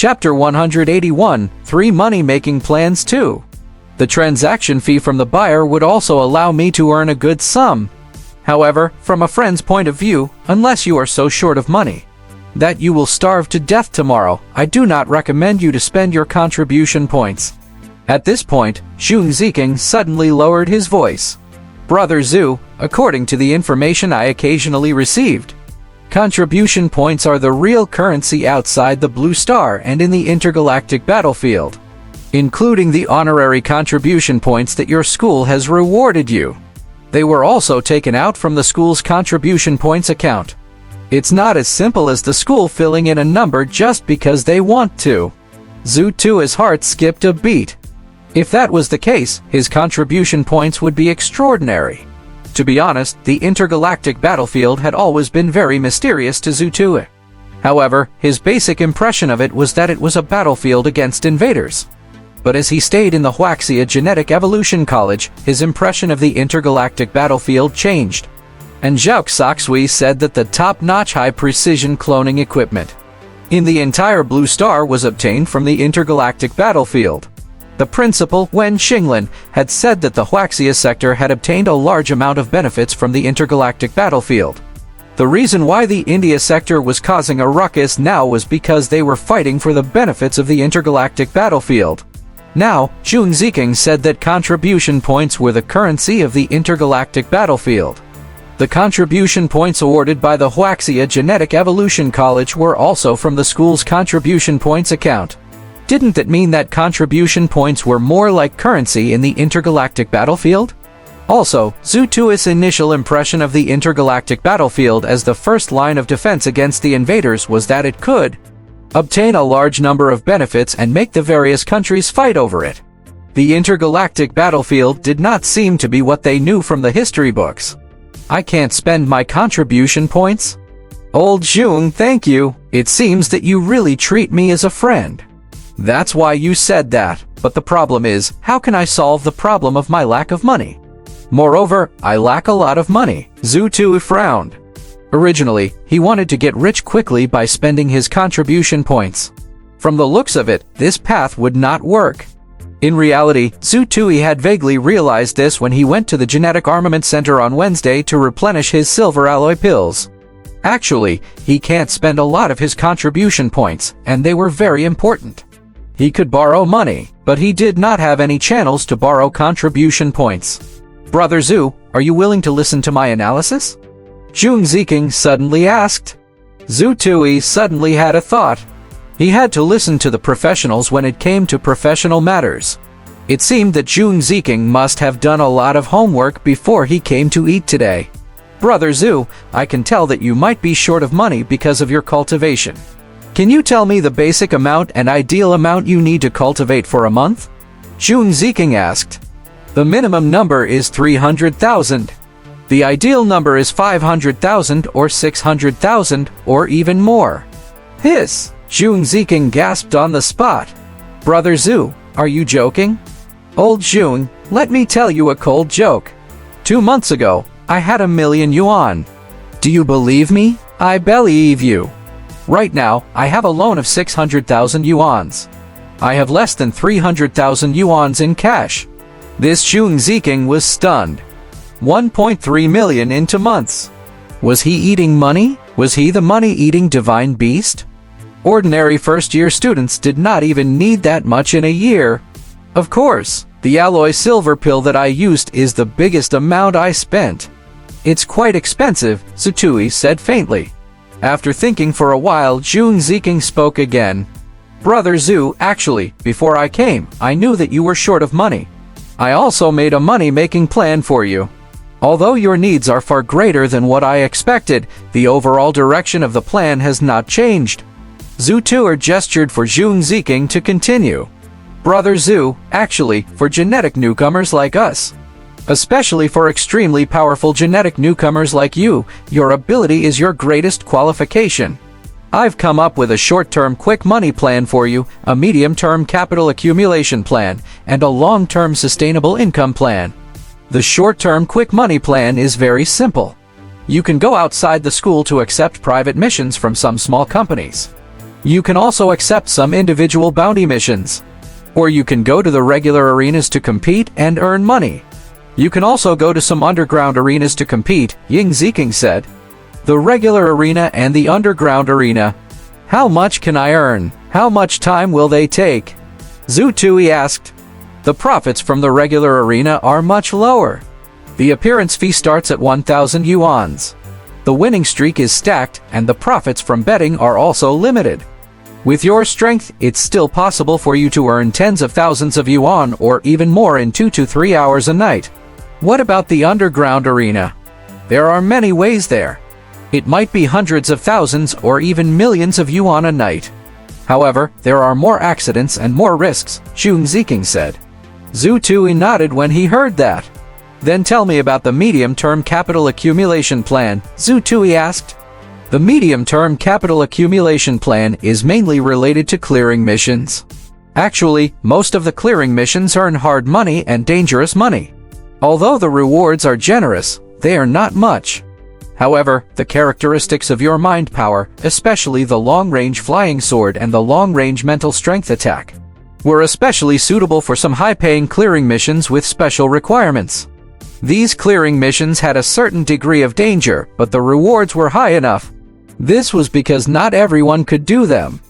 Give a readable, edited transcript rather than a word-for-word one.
Chapter 181, 3 Money-Making Plans 2. The transaction fee from the buyer would also allow me to earn a good sum. However, from a friend's point of view, unless you are so short of money that you will starve to death tomorrow, I do not recommend you to spend your contribution points. At this point, Zhang Ziking suddenly lowered his voice. Brother Zhu, according to the information I occasionally received, contribution points are the real currency outside the Blue Star and in the intergalactic battlefield, including the honorary contribution points that your school has rewarded you. They were also taken out from the school's contribution points account. It's not as simple as the school filling in a number just because they want to. Zhu Tui's heart skipped a beat. If that was the case, his contribution points would be extraordinary. To be honest, the intergalactic battlefield had always been very mysterious to Zhu Tui. However, his basic impression of it was that it was a battlefield against invaders. But as he stayed in the Wuxia Genetic Evolution College, his impression of the intergalactic battlefield changed. And Zhao Xoxui said that the top-notch high-precision cloning equipment in the entire Blue Star was obtained from the intergalactic battlefield. The principal, Wen Xinglin, had said that the Wuxia sector had obtained a large amount of benefits from the intergalactic battlefield. The reason why the India sector was causing a ruckus now was because they were fighting for the benefits of the intergalactic battlefield. Now, Zhang Ziking said that contribution points were the currency of the intergalactic battlefield. The contribution points awarded by the Wuxia Genetic Evolution College were also from the school's contribution points account. Didn't that mean that contribution points were more like currency in the intergalactic battlefield? Also, Zhu Tui's initial impression of the intergalactic battlefield as the first line of defense against the invaders was that it could obtain a large number of benefits and make the various countries fight over it. The intergalactic battlefield did not seem to be what they knew from the history books. I can't spend my contribution points? Old Zhang, thank you. It seems that you really treat me as a friend. That's why you said that, but the problem is, how can I solve the problem of my lack of money? Moreover, I lack a lot of money. Zhu Tui frowned. Originally, he wanted to get rich quickly by spending his contribution points. From the looks of it, this path would not work. In reality, Zhu Tui had vaguely realized this when he went to the Genetic Armament Center on Wednesday to replenish his silver alloy pills. Actually, he can't spend a lot of his contribution points, and they were very important. He could borrow money, but he did not have any channels to borrow contribution points. Brother Zhu, are you willing to listen to my analysis? Zhang Ziking suddenly asked. Zhu Tui suddenly had a thought. He had to listen to the professionals when it came to professional matters. It seemed that Zhang Ziking must have done a lot of homework before he came to eat today. Brother Zhu, I can tell that you might be short of money because of your cultivation. Can you tell me the basic amount and ideal amount you need to cultivate for a month? Zhang Ziking asked. The minimum number is 300,000. The ideal number is 500,000 or 600,000 or even more. Hiss! Zhang Ziking gasped on the spot. Brother Zhu, are you joking? Old Zhang, let me tell you a cold joke. 2 months ago, I had 1,000,000 yuan. Do you believe me? I believe you. Right now, I have a loan of 600,000 yuans. I have less than 300,000 yuans in cash. This Zhang Ziking was stunned. 1.3 million into months. Was he eating money? Was he the money-eating divine beast? Ordinary first-year students did not even need that much in a year. Of course, the alloy silver pill that I used is the biggest amount I spent. It's quite expensive, Zhu Tui said faintly. After thinking for a while, Zhang Ziking spoke again. Brother Zhu, actually, before I came, I knew that you were short of money. I also made a money-making plan for you. Although your needs are far greater than what I expected, the overall direction of the plan has not changed. Zhu Tui gestured for Zhang Ziking to continue. Brother Zhu, actually, for genetic newcomers like us, especially for extremely powerful genetic newcomers like you, your ability is your greatest qualification. I've come up with a short-term quick money plan for you, a medium-term capital accumulation plan, and a long-term sustainable income plan. The short-term quick money plan is very simple. You can go outside the school to accept private missions from some small companies. You can also accept some individual bounty missions. Or you can go to the regular arenas to compete and earn money. You can also go to some underground arenas to compete, Ying Ziking said. The regular arena and the underground arena. How much can I earn? How much time will they take? Zhu Tui asked. The profits from the regular arena are much lower. The appearance fee starts at 1,000 yuans. The winning streak is stacked, and the profits from betting are also limited. With your strength, it's still possible for you to earn tens of thousands of yuan or even more in 2 to 3 hours a night. What about the underground arena? There are many ways there. It might be hundreds of thousands or even millions of yuan a night. However, there are more accidents and more risks, Xu Ziking said. Zhu Tui nodded when he heard that. Then tell me about the medium-term capital accumulation plan, Zhu Tui asked. The medium-term capital accumulation plan is mainly related to clearing missions. Actually, most of the clearing missions earn hard money and dangerous money. Although the rewards are generous, they are not much. However, the characteristics of your mind power, especially the long-range flying sword and the long-range mental strength attack, were especially suitable for some high-paying clearing missions with special requirements. These clearing missions had a certain degree of danger, but the rewards were high enough. This was because not everyone could do them.